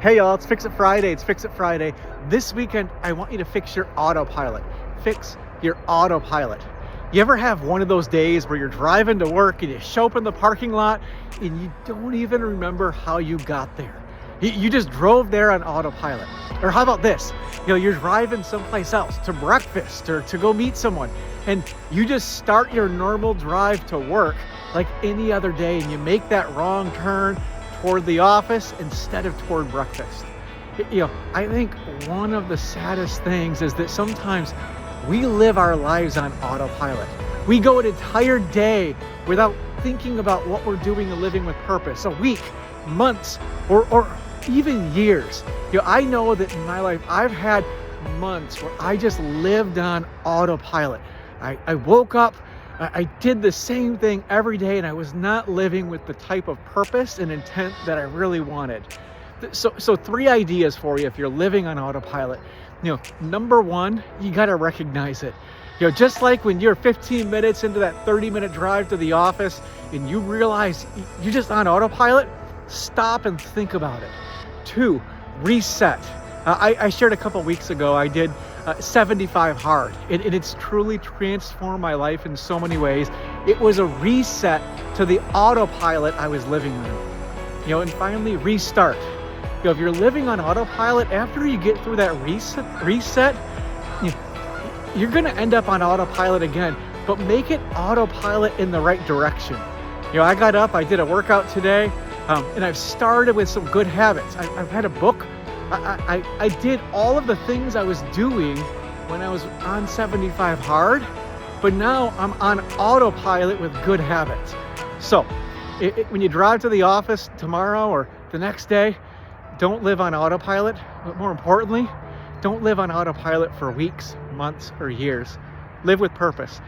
Hey y'all, it's Fix It Friday. It's Fix It Friday. This weekend, I want you to fix your autopilot. Fix your autopilot. You ever have one of those days where you're driving to work and you show up in the parking lot and you don't even remember how you got there? You just drove there on autopilot. Or how about this? You're driving someplace else to breakfast or to go meet someone, and you just start your normal drive to work like any other day, and you make that wrong turn toward the office instead of toward breakfast. I think one of the saddest things is that sometimes we live our lives on autopilot. We go an entire day without thinking about what we're doing and living with purpose. A week, months, or even years. I know that in my life, I've had months where I just lived on autopilot. I woke up, I did the same thing every day, and I was not living with the type of purpose and intent that I really wanted. So 3 ideas for you if you're living on autopilot. Number 1, you got to recognize it. Just like when you're 15 minutes into that 30-minute drive to the office and you realize you're just on autopilot, stop and think about it. 2, reset. I shared a couple weeks ago, I did 75 hard, and it's truly transformed my life in so many ways. It was a reset to the autopilot I was living on. And finally, restart. If you're living on autopilot, after you get through that reset, you're going to end up on autopilot again, but make it autopilot in the right direction. I got up, I did a workout today, and I've started with some good habits. I've had a book. I did all of the things I was doing when I was on 75 hard, but now I'm on autopilot with good habits. So when you drive to the office tomorrow or the next day, don't live on autopilot, but more importantly, don't live on autopilot for weeks, months, or years. Live with purpose.